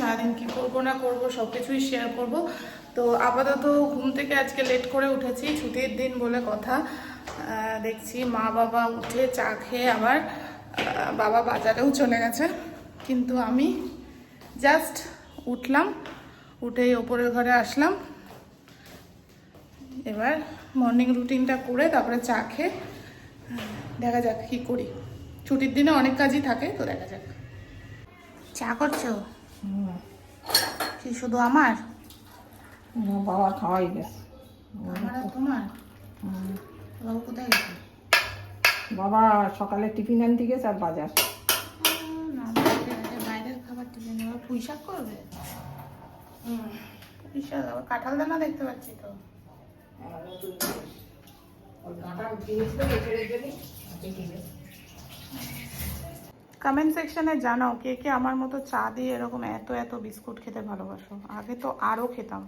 সারাদিন কি করবো না করবো সব কিছুই শেয়ার করব। তো আপাতত ঘুম থেকে আজকে লেট করে উঠেছি, ছুটির দিন বলে কথা। দেখছি মা বাবা উঠে চা খেয়ে আবার বাবা বাজারেও চলে গেছে, কিন্তু আমি জাস্ট উঠলাম, উঠেই ওপরের ঘরে আসলাম। এবার মর্নিং রুটিনটা করে তারপরে চা খেয়ে দেখা যাক কি করি। ছুটির দিনে অনেক কাজই থাকে, তো দেখা যাক। চা করছো কি শুধু আমার? বাবা খাওয়াই গেছে। আমার আর তোমার? বাবু কোথায় গেছে? বাবা সকালে টিফিন আনতে গেছে আর বাজার। না, বাইরের খাবার টিফিন এবার পুঁই শাক করবে। পুঁই শাক আবার কাঁঠাল দানা দেখতে পাচ্ছি তো। কমেন্ট সেকশনে জানাও কে কে আমার মতো চা দিয়ে এরকম এত এত বিস্কুট খেতে ভালোবাসো। আগে তো আরও খেতাম,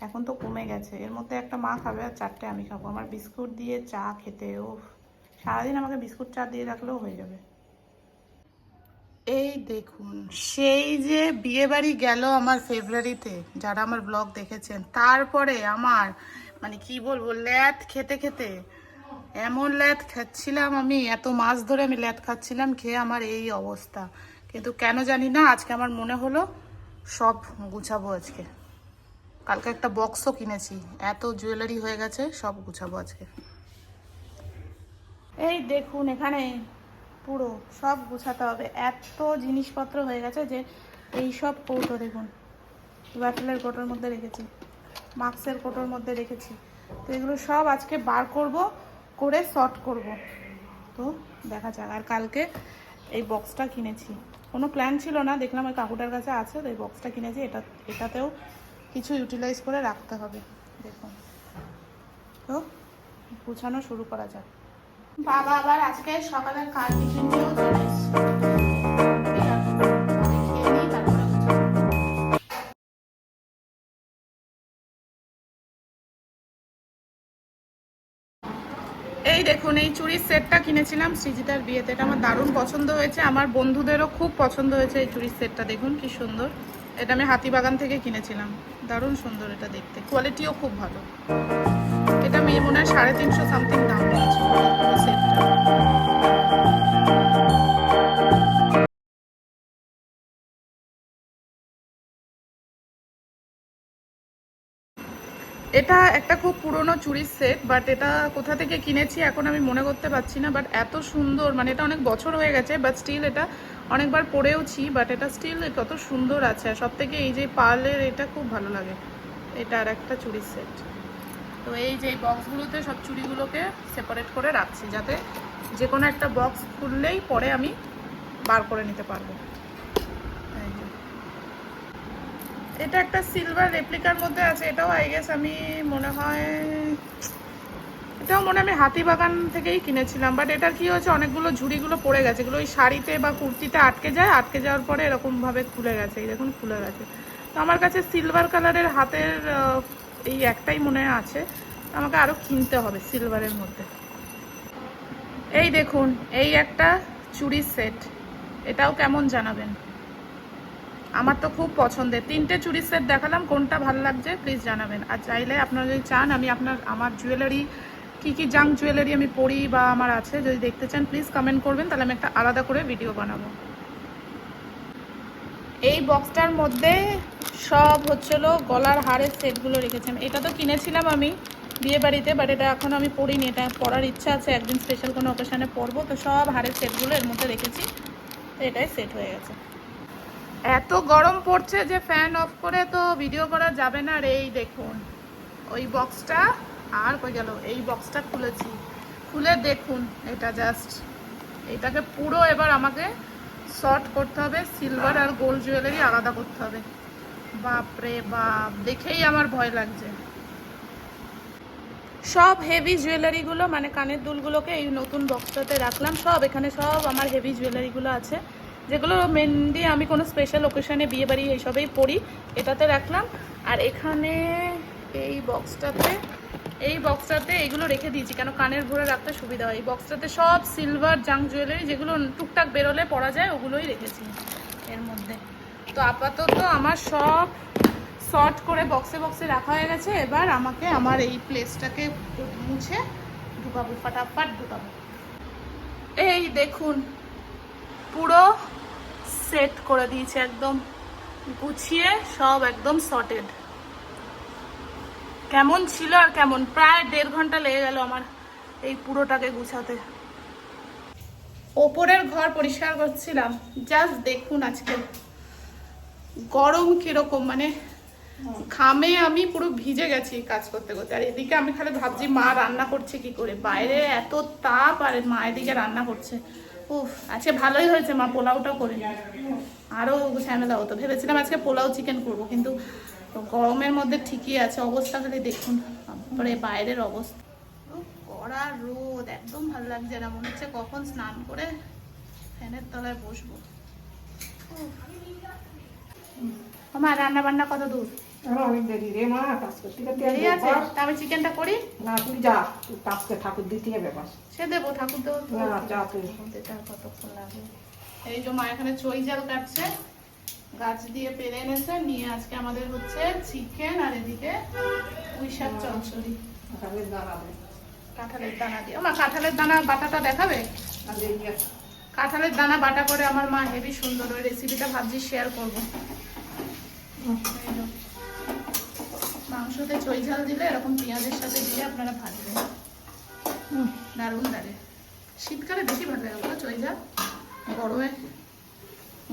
এখন তো কমে গেছে। এর মধ্যে একটা মা খাবে আর 4টে আমি খাবো। আমার বিস্কুট দিয়ে চা খেতে ও সারাদিন আমাকে বিস্কুট চা দিয়ে রাখলেও হয়ে যাবে। এই দেখুন, সেই যে বিয়ে বাড়ি গেল আমার ফেব্রুয়ারিতে, যারা আমার ব্লগ দেখেছেন, তারপরে আমার মানে কি বলবো, ল্যাথ খেতে খেতে এমন ল্যাথ খাচ্ছিলাম আমি, এত মাস ধরে আমি ল্যাথ খাচ্ছিলাম, খেয়ে আমার এই অবস্থা। কিন্তু কেন জানি না আজকে আমার মনে হলো সব গুছাবো আজকে। কালকে একটা বক্সও কিনেছি, এত জুয়েলারি হয়ে গেছে, সব গুছাবো আজকে। এই দেখুন এখানে পুরো সব গুছাতে হবে, এত জিনিসপত্র হয়ে গেছে যে এই সব কৌটো দেখুন, ব্যাটেলের কৌটোর মধ্যে রেখেছি, মাস্কের কৌটোর মধ্যে রেখেছি। তো এগুলো সব আজকে বার করব, করে সর্ট করব। তো দেখা যাক। আর কালকে এই বক্সটা কিনেছি, কোনো প্ল্যান ছিল না, দেখলাম ওই কাকুটার কাছে আছে, তো এই বক্সটা কিনেছি। এটাতেও কিছু ইউটিলাইজ করে রাখতে হবে। দেখুন, তো গুছানো শুরু করা যাক। বাবা আবার আজকে সকালে কার টিফিন নিয়েও চলে এসেছে। এই দেখুন, এই চুড়ির সেটটা কিনেছিলাম সৃজিতার বিয়েতে। এটা আমার দারুণ পছন্দ হয়েছে, আমার বন্ধুদেরও খুব পছন্দ হয়েছে এই চুড়ির সেটটা। দেখুন কি সুন্দর, এটা আমি হাতিবাগান থেকে কিনেছিলাম। দারুণ সুন্দর এটা দেখতে, কোয়ালিটিও খুব ভালো। এটা মেয়ে মনে হয় 350 সামথিং দাম নিয়েছে পুরো সেটটা। এটা একটা খুব পুরনো চুড়ির সেট, বাট এটা কোথা থেকে কিনেছি এখন আমি মনে করতে পারছি না। বাট এত সুন্দর, মানে এটা অনেক বছর হয়ে গেছে, বাট স্টিল এটা অনেকবার পরেওছি, বাট এটা স্টিল কত সুন্দর আছে। আর সব থেকে এই যে পার্লের এটা খুব ভালো লাগে। এটা আর একটা চুড়ির সেট। তো এই যে বক্সগুলোতে সব চুড়িগুলোকে সেপারেট করে রাখছি, যাতে যে কোনো একটা বক্স খুললেই পরে আমি বার করে নিতে পারবো। এটা একটা সিলভার রেপ্লিকার মধ্যে আছে, এটাও আই গেস আমি মনে হয় আমি হাতিবাগান থেকেই কিনেছিলাম। বাট এটার কি হয়েছে, অনেকগুলো ঝুড়িগুলো পড়ে গেছে, এগুলো ওই শাড়িতে বা কুর্তিতে আটকে যায়, আটকে যাওয়ার পরে এরকমভাবে খুলে গেছে। এই দেখুন খুলে গেছে। তো আমার কাছে সিলভার কালারের হাতের এই একটাই মনে আছে, আমাকে আরও কিনতে হবে সিলভারের মধ্যে। এই দেখুন, এই একটা চুড়ির সেট, এটাও কেমন জানাবেন। আমার তো খুব পছন্দের। 3টে চুড়ির সেট দেখালাম, কোনটা ভালো লাগছে প্লিজ জানাবেন। আর চাইলে আপনারা যদি চান আমি আমার জুয়েলারি কি কি জাঙ্ক জুয়েলারি আমি পরি বা আমার আছে, যদি দেখতে চান প্লিজ কমেন্ট করবেন, তাহলে আমি একটা আলাদা করে ভিডিও বানাবো। এই বক্সটার মধ্যে সব হচ্ছিল গলার হারের সেটগুলো রেখেছি। এটা তো কিনেছিলাম আমি বিয়ে বাড়িতে, বাট এটা এখন আমি পরিনি, এটা পরার ইচ্ছা আছে, একদিন স্পেশাল কোনো অকেশনে পরবো। তো সব হারের সেটগুলো এর মধ্যে রেখেছি, তো এটাই সেট হয়ে গেছে। এত গরম পড়ছে যে ফ্যান অফ করে তো ভিডিও করা যাবে না। আর এই দেখুন ওই বক্সটা, আর কই গেল, এই বক্সটা খুলেছি, খুলে দেখুন এটা জাস্ট, এটাকে পুরো এবার আমাকে শর্ট করতে হবে, সিলভার আর গোল্ড জুয়েলারি আলাদা করতে হবে। বাপরে বাপ, দেখেই আমার ভয় লাগছে। সব হেভি জুয়েলারিগুলো, মানে কানের দুলগুলোকে এই নতুন বক্সটাতে রাখলাম। সব এখানে সব আমার হেভি জুয়েলারিগুলো আছে, যেগুলো মেনলি আমি কোনো স্পেশাল ওকেশনে বিয়ে বাড়ি এইসবেই পরি, এটাতে রাখলাম। আর এখানে এই বক্সটাতে এইগুলো রেখে দিয়েছি, কেন কানের ভরে রাখতে সুবিধা হয়। এই বক্সটাতে সব সিলভার জাঙ্ক জুয়েলারি, যেগুলো টুকটাক বেরোলে পরা যায়, ওগুলোই রেখেছি এর মধ্যে। তো আপাতত আমার সব সর্ট করে বক্সে বক্সে রাখা হয়ে গেছে। এবার আমাকে আমার এই প্লেসটাকে মুছে ঢুকাবো, ফাটাফাট ঢুকাবো। এই দেখুন পুরো সেট করে দিয়েছে, একদম গুছিয়ে সব একদম সর্টেড। কেমন ছিল আর কেমন, প্রায় 1.5 ঘন্টা লেগে গেল আমার এই পুরোটাকে গুছাতে। ওপরের ঘর পরিষ্কার করছিলাম, জাস্ট দেখুন আজকে গরম কিরকম, মানে ঘামে আমি পুরো ভিজে গেছি কাজ করতে করতে। আর এদিকে আমি খালি ভাবছি মা রান্না করছে কি করে, বাইরে এত তাপ আর মা এদিকে রান্না করছে। উফ, আজকে ভালোই হয়েছে মা পোলাওটা করে, আরো ঝামেলা হতো। ভেবেছিলাম আজকে পোলাও চিকেন করব, কিন্তু গরমের মধ্যে ঠিকই আছে অবস্থা। খালি দেখুন তারপরে বাইরের অবস্থা, কড়া রোদ, একদম ভালো লাগছে না, মনে হচ্ছে কখন স্নান করে ফ্যানের তলায় বসবো। মা রান্না বান্না কত দূর? অনেক দেরি রে মা, কাজ করতে করতে দেরি আছে, তা আমি চিকেনটা করি না। তুই যা, তুই কাজকে ঠাকুর দিতে হবে বাস। সে দেবো, ঠাকুর দেবো তো। না, যা তুই। কতক্ষণ লাগে? এই যে মা এখানে চই জাল কাটছে, গাছ দিয়ে পেরে এনেছে নিয়ে। আজকে আমাদের হচ্ছে চিকেন, আর এদিকে পুঁই শাক চচ্চড়ি। কাঁঠালের দানা দে। কাঁঠালের দানা দিয়ে মা, কাঁঠালের দানা বাটাটা দেখাবে? আর এই যে কাঁঠালের দানা বাটা করে আমার মা হেভি সুন্দর, ওই রেসিপিটা ভাবছি শেয়ার করবো। মাংসতে চই ঝাল দিলে এরকম পেঁয়াজের সাথে দিয়ে আপনারা ভাজবেন, দারুণ লাগে। শীতকালে বেশি ভালো লাগে বলো চই ঝাল, গরমে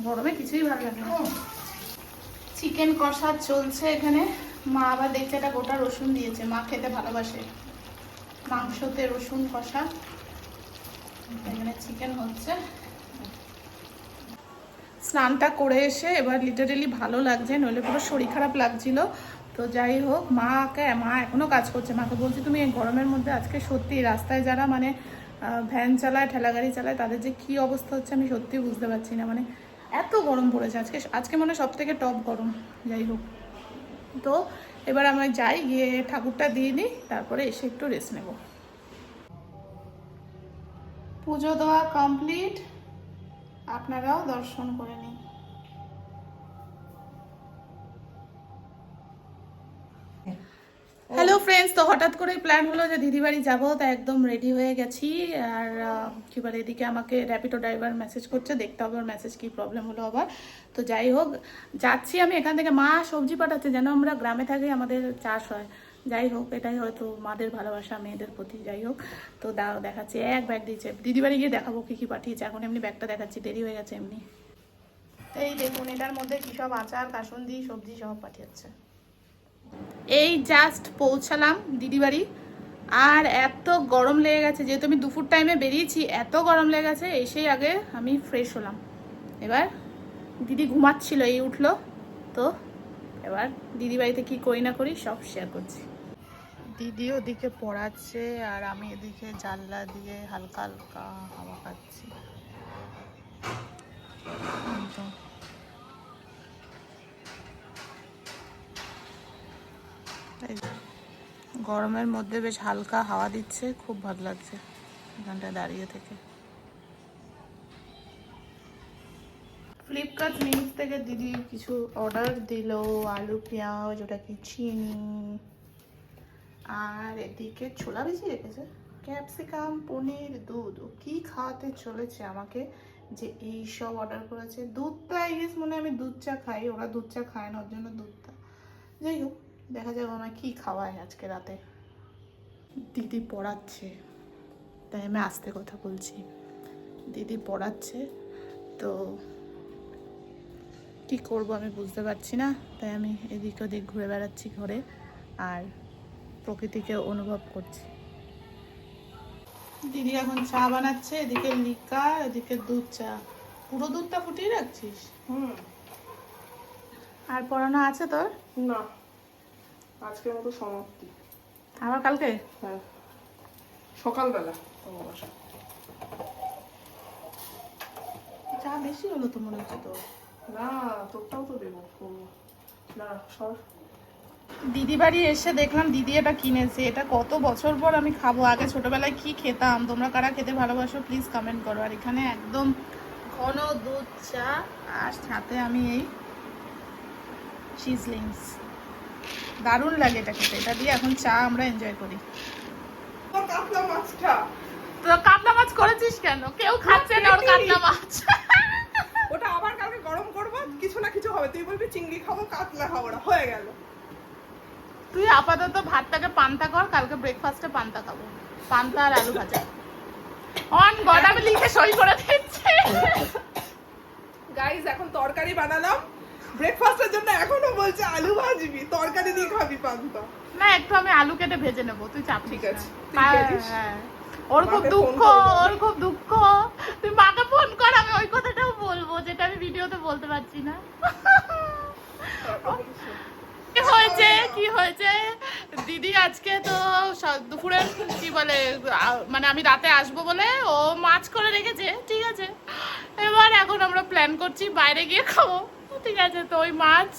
গরমে কিছুই ভালো লাগে না। চিকেন কষা চলছে এখানে। মা আবার দেখছে একটা গোটা রসুন দিয়েছে, মা খেতে ভালোবাসে মাংসতে রসুন কষা। এখানে চিকেন হচ্ছে। স্নানটা করে এসে এবার লিটারেলি ভালো লাগছে, নইলে পুরো শরীর খারাপ লাগছিল। তো যাই হোক, মা এখনো কাজ করছে। মাকে বলছি তুমি এই গরমের মধ্যে, আজকে সত্যি রাস্তায় যারা মানে ভ্যান চালায়, ঠেলা গাড়ি চালায়, তাদের যে কি অবস্থা হচ্ছে আমি সত্যি বুঝতে পারছি না। মানে এত গরম পড়েছে আজকে মনে হয় সব থেকে টপ গরম। যাই হোক, তো এবার আমরা যাই, গিয়ে ঠাকুরটা দিয়ে নিই, তারপরে এসে একটু রেস্ট নেব। পুজো দেওয়া কমপ্লিট, আপনারাও দর্শন করে নিন। হ্যালো ফ্রেন্ডস, তো হঠাৎ করেই প্ল্যান হলো যে দিদি বাড়ি যাবো, তাই একদম রেডি হয়ে গেছি। আর কি বলে, এদিকে আমাকে র্যাপিডো ড্রাইভার মেসেজ করছে, দেখতে হবে ওর মেসেজ কি প্রবলেম হলো আবার। তো যাই হোক, যাচ্ছি আমি এখান থেকে। মা সবজি পাঠাচ্ছে, যেন আমরা গ্রামে থাকি, আমাদের চাষ হয়। যাই হোক, এটাই হয়তো মাদের ভালোবাসা মেয়েদের প্রতি। যাই হোক, তো দেখাচ্ছি, এক ব্যাগ দিয়েছে। দিদি বাড়ি গিয়ে দেখাবো কি কি পাঠিয়েছে, এখন এমনি ব্যাগটা দেখাচ্ছি, দেরি হয়ে গেছে এমনি। এই দেখুন, এটার মধ্যে কি সব আচার, কাসুন্দি, সবজি সব পাঠিয়েছে। এই জাস্ট পৌঁছালাম দিদি বাড়ি, আর এত গরম লেগে গেছে, যেহেতু আমি দুপুর টাইমে বেরিয়েছি, এত গরম লেগে গেছে। এসেই আগে আমি ফ্রেশ হলাম। এবার দিদি ঘুমাচ্ছিল, এই উঠলো। তো এবার দিদি বাড়িতে কি করি না করি সব শেয়ার করছি। দিদি ওদিকে পড়াচ্ছে, আর আমি এদিকে জানলা দিয়ে হালকা হালকা হাওয়া খাচ্ছি। গরমের মধ্যে বেশ হালকা হাওয়া দিচ্ছে, খুব ভালো লাগছে এখানটায় দাঁড়িয়ে থেকে। ফ্লিপকার্ট মিন্স থেকে দিদি কিছু অর্ডার দিল, আলু পেঁয়াজ, ওটা কি চিনি, আর এদিকে ছোলা ভিজিয়ে রেখেছে, ক্যাপসিকাম, পনির, দুধ। ও কি খাওয়াতে চলেছে আমাকে যে এই সব অর্ডার করেছে। দুধটা আই গেস মনে হয় আমি দুধ চা খাই, ওরা দুধ চা খায় না, ওর জন্য দুধটা। যাই হোক, দেখা যাবে আমায় কি খাওয়ায় আজকে রাতে। দিদি পড়াচ্ছে, তাই আমি আস্তে কথা বলছি। দিদি পড়াচ্ছে, তো কি করব আমি বুঝতে পারছি না, তাই আমি এদিক ওদিক ঘুরে বেড়াচ্ছি ঘরে, আর প্রকৃতিকে অনুভব করছি। দিদি এখন চা বানাচ্ছে, এদিকে লিকা, এদিকে দুধ চা। পুরো দুধটা ফুটিয়ে রাখছিস? আর পড়ানো আছে তোর? না, আজকের মতো সমাপ্তি। আবার কালকে? হ্যাঁ, সকালবেলা। চা বেশি হলো তো মনে হচ্ছে তো। না, তোরটাও তো দেবো। না, সর। দিদি বাড়ি এসে দেখলাম দিদি এটা কিনেছে। এটা কত বছর পর আমি খাবো। আগে ছোটবেলায় কি খেতাম, তোমরা কারা খেতে ভালোবাসো প্লিজ কমেন্ট করো। আর এখানে একদম ঘন দুধ চা, আর সাথে আমি এই সিজলিংস দারুণ লাগে এটা খেতে। এটা দিয়ে এখন চা আমরা এনজয় করি। কাতলা মাছটা তো কাতলা মাছ করেছিস কেন? কেউ খাচ্ছে না ওর কাতলা মাছ। ওটা আবার কালকে গরম করবো, কিছু না কিছু হবে। তুই বলবি চিংড়ি খাবো, কাতলা খাবো না, হয়ে গেল। তুই আপাতত ভাতটাকে পান্তা কর, কালকে ব্রেকফাস্টে পান্তা খাবো। পান্তা আর আলু ভাজা। অন গড, আমি লিখে সই করে দিচ্ছি। গাইস এখন তরকারি বানালাম ব্রেকফাস্টের জন্য, এখনো বলছে আলু ভাজবি, তরকারি দিয়ে খাবি পান্তা। না, একটু আমি আলু কেটে ভেজে নেবো, তুই চাপ ঠিক নিস আছে, না। তুই ভেজিস। হ্যাঁ, ওর খুব মাকে দুঃখ, ফোন করবো। ওর খুব দুঃখ। তুই মাকে ফোন কর, আমি ওই কথাটাও বলবো যেটা আমি ভিডিওতে বলতে পারছি না। কি হয়েছে কি হয়েছে দিদি আজকে তো দুপুরে কি বলে মানে আমি রাতে আসবো বলে ও মাছ করে রেখেছে, ঠিক আছে। এবার এখন আমরা প্ল্যান করছি বাইরে গিয়ে খাবো, ঠিক আছে। তো ওই মাছ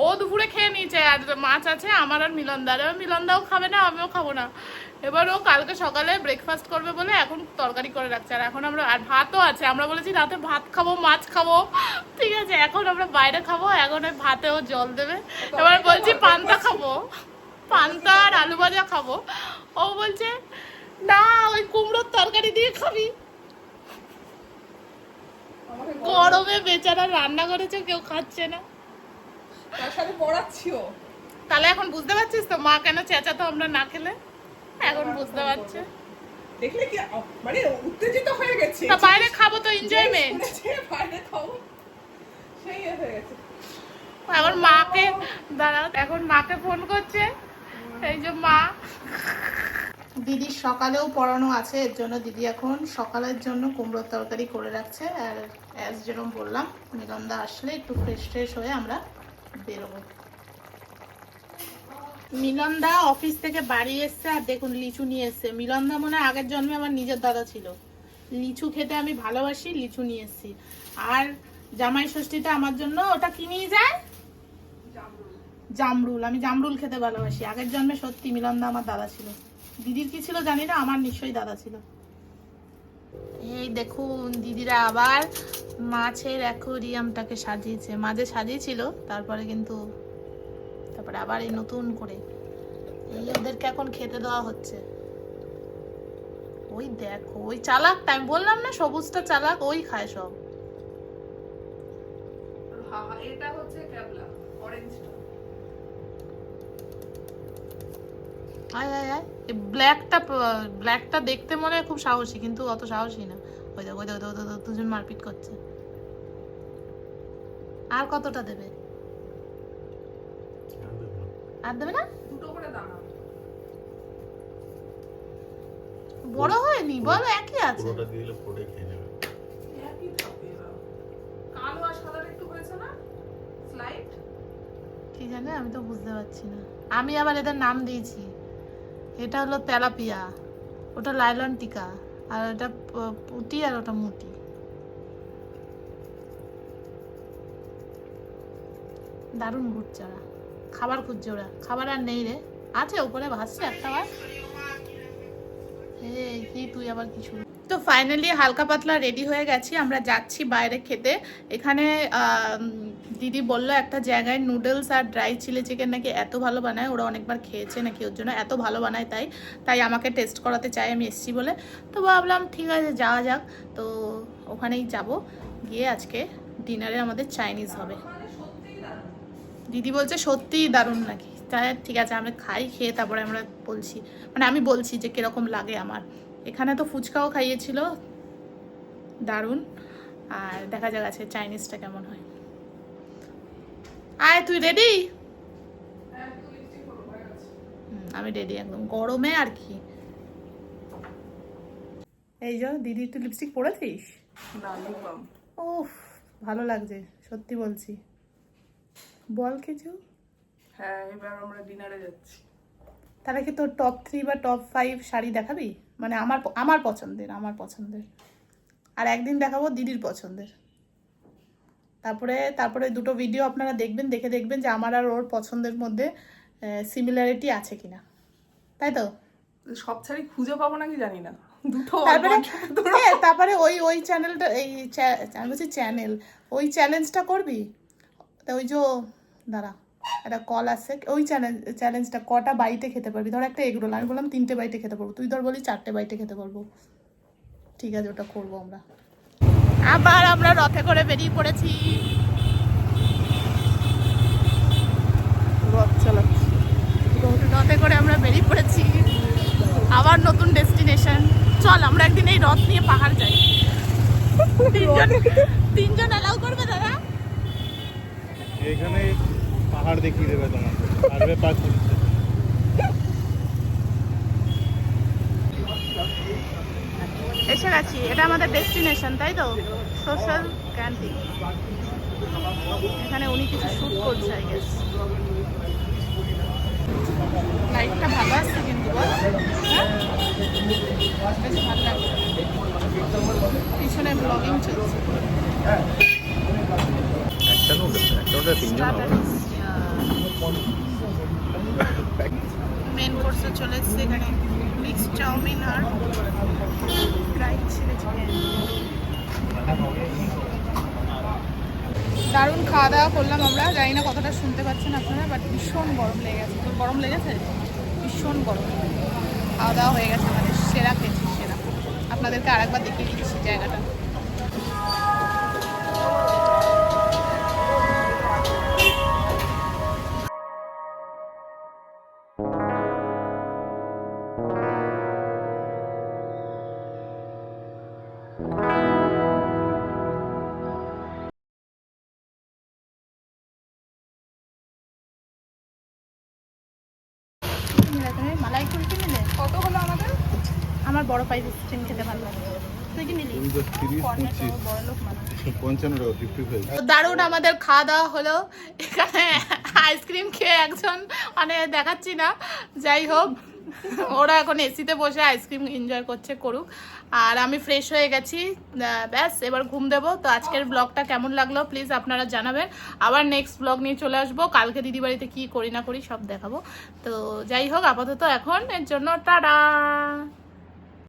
ও দুপুরে খেয়ে নিয়েছে, আর মাছ আছে আমার আর মিলনদার। এবার মিলনদাও খাবে না, আমিও খাবো না। এবার ও কালকে সকালে ব্রেকফাস্ট করবে বলে এখন তরকারি করে রাখছে, আর এখন আমরা আর ভাতও আছে। আমরা বলেছি রাতে ভাত খাবো, মাছ খাবো, ঠিক আছে। এখন আমরা বাইরে খাবো, এখন ওই ভাতেও জল দেবে। এবার বলছি পান্তা খাবো, পান্তা আর আলু ভাজা খাবো। ও বলছে না, ওই কুমড়োর তরকারি দিয়ে খাবি। গরমে বেচারা রান্না করেছে, কেউ খাচ্ছে না। তার সাথে পড়াচ্ছিও। তাহলে এখন বুঝতে পারছিস তো মা কেন চেঁচাতো আমরা না খেলে? এখন বুঝতে পারছে। দেখলে কি মানে উত্তেজিত হয়ে গেছে। তা বাইরে খাবো তো এনজয়মেন্ট। বাইরে খাবো সেই হয়ে গেছে। এখন মাকে দাঁড়াও, এখন মাকে ফোন করছে। এই যে মা, দিদির সকালেও পড়ানো আছে, এর জন্য দিদি এখন সকালের জন্য কুমড়োর তরকারি করে রাখছে। আর অ্যাজ যেরকম বললাম, মিলনদা আসলে একটু ফ্রেশ হয়ে আমরা বেরোবো। মিলনদা অফিস থেকে বাড়ি এসছে, আর দেখুন লিচু নিয়ে এসছে। মিলনদা মনে হয় আগের জন্মে আমার নিজের দাদা ছিল। লিচু খেতে আমি ভালোবাসি, লিচু নিয়ে এসছি। আর জামাই ষষ্ঠীতে আমার জন্য ওটা কি নিয়ে যায়? জামরুল। আমি জামরুল খেতে ভালোবাসি। আগের জন্মে সত্যি মিলনদা আমার দাদা ছিল। দিদির কি ছিল জানি না, আমার নিশ্চয়ই দাদা ছিল। এই দেখুন দিদিরা আবার মাছের অ্যাকোয়ারিয়ামটাকে সাজিয়েছে। মাঝে সাজিয়েছিল, তারপরে আবার এই নতুন করে এই ওদেরকে এখন খেতে দেওয়া হচ্ছে। ওই দেখো, ওই চালাকটা, আমি বললাম না সবুজটা চালাক, ওই খায় সব। হ্যাঁ, এটা হচ্ছে ক্যাবলা অরেঞ্জটা। আয় আয় আয়, এই ব্ল্যাকটা দেখতে মনে হয় খুব সাহসী, কিন্তু অত সাহসী না। ওই দেখো ওই দেখো, দুজন মারপিট করছে। আর কতটা দেবে? আর দেবে না? দুটো করে দানা। বড় হয়নি, বলো একই আছে। পুরোটা দিলে পড়ে খেয়ে নেবে। একই থাকে এরা। কালো আর সাদা একটু হয়েছে না স্লাইড। কি জানে, আমি তো বুঝতে পারছি না। আমি আবার এদের নাম দিয়েছি। এটা হলো তেলাপিয়া, ওটা লাইলন টিকা, আর এটা পুটি, আর ওটা মুটি। দারুণ ঘুরছে ওরা, খাবার খুঁজছে ওরা। খাবার আর নেই রে, আছে উপরে ভাসছে একটা বার। এই কি তুই আবার কিছু। তো ফাইনালি হালকা পাতলা রেডি হয়ে গেছি, আমরা যাচ্ছি বাইরে খেতে। এখানে দিদি বললো একটা জায়গায় নুডলস আর ড্রাই চিলি চিকেন নাকি এত ভালো বানায়, ওরা অনেকবার খেয়েছে নাকি, ওর জন্য এত ভালো বানায়, তাই আমাকে টেস্ট করাতে চাই, আমি এসছি বলে। তো ভাবলাম ঠিক আছে যাওয়া যাক। তো ওখানেই যাব, গিয়ে আজকে ডিনারে আমাদের চাইনিজ হবে। দিদি বলছে সত্যিই দারুণ নাকি। তাই ঠিক আছে, আমরা খাই, খেয়ে তারপরে আমরা বলছি, মানে আমি বলছি যে কিরকম লাগে আমার। এখানে তো ফুচকাও খাইয়েছিল, দারুণ। আর দেখা যাক আছে চাইনিজটা কেমন হয়। আয়, তুই রেডি? আমি রেডি একদম, গরমে আর কি। এই যে দিদি, তুই লিপস্টিক পরেছিস? না, লিপবাম। উফ, ভালো লাগছে সত্যি বলছি। বল কিছু। হ্যাঁ, এবার আমরা ডিনারে যাচ্ছি। তাহলে কি তোর টপ 3 বা টপ 5 শাড়ি দেখাবি? মানে আমার পছন্দের আর একদিন দেখাবো দিদির পছন্দের। তারপরে দুটো ভিডিও আপনারা দেখবেন যে আমার আর ওর পছন্দের মধ্যে সিমিলারিটি আছে কিনা, তাই তো? সব শাড়ি খুঁজে পাবো নাকি জানি না, দুটো। তারপরে ওই চ্যানেলটা, আমি বলছি চ্যানেল, ওই চ্যালেঞ্জটা করবি। তা ওই যে দাঁড়া, একটা কল আছে, ওই চ্যালেঞ্জটা কটা বাইটে খেতে পারবি। ধর একটা এগরোল, আমি বললাম 3টে বাইটে খেতে পারবো, তুই ধর বলি 4টে বাইটে খেতে পারবো। ঠিক আছে, ওটা করবো আমরা। আবার আমরা রথে করে বেরিয়ে পড়েছি, রথ চালাচ্ছি, রথে করে আমরা বেরিয়ে পড়েছি আবার নতুন ডেস্টিনেশন। চল আমরা একদিন এই রথ নিয়ে পাহাড় যাই। তিনজন অ্যালাউ করবে দাদা? এখানে পাহাড় দেখিয়ে দেবে তোমাকে, আসবে পাঁচ মিনিট। এসে গেছি, এটা আমাদের ডেস্টিনেশন, তাই তো? Social canteen. এখানে উনি কিছু শুট করছে আই গেস। লাইটটা ভালো আসছে কিন্তু, বল। হ্যাঁ, বেশ ভালো লাগছে। পিছনে ব্লগিং চলছে। একটা নুডলস, একটা ওটা তিনজন হবে। মেন কোর্সে চলে এসছে, এখানে মিক্সড চাউমিন আর ফ্রাইড চিলি চিকেন। দারুণ খাওয়া দাওয়া করলাম আমরা, জানি না কতটা শুনতে পাচ্ছেন আপনারা, বাট ভীষণ গরম লেগে গেছে। তোর গরম লেগেছে? ভীষণ গরম। খাওয়া দাওয়া হয়ে গেছে আমাদের, সেরা খেয়েছি সেরা। আপনাদেরকে আরেকবার দেখিয়ে দিচ্ছি জায়গাটা। মালাই কুলফি নিলে কত হলো আমাদের? আমার বড় পাইপ স্টিম খেতে ভালো লাগে। তুই কি নিলি? তুমি তো 30, 25, বড় লোক মানুষ। 55 টাকা, 55। দারুণ আমাদের খাওয়া দাওয়া হলো। এখানে আইসক্রিম খেয়ে একজন, মানে দেখাচ্ছি না, যাই হোক, ওরা এখন এসিতে বসে আইসক্রিম এনজয় করছে, করুক। আর আমি ফ্রেশ হয়ে গেছি, ব্যাস এবার ঘুম দেবো। তো আজকের ব্লগটা কেমন লাগলো প্লিজ আপনারা জানাবেন। আবার নেক্সট ব্লগ নিয়ে চলে আসবো, কালকে দিদি বাড়িতে কী করি না করি সব দেখাবো। তো যাই হোক, আপাতত এখন এর জন্য টাটা।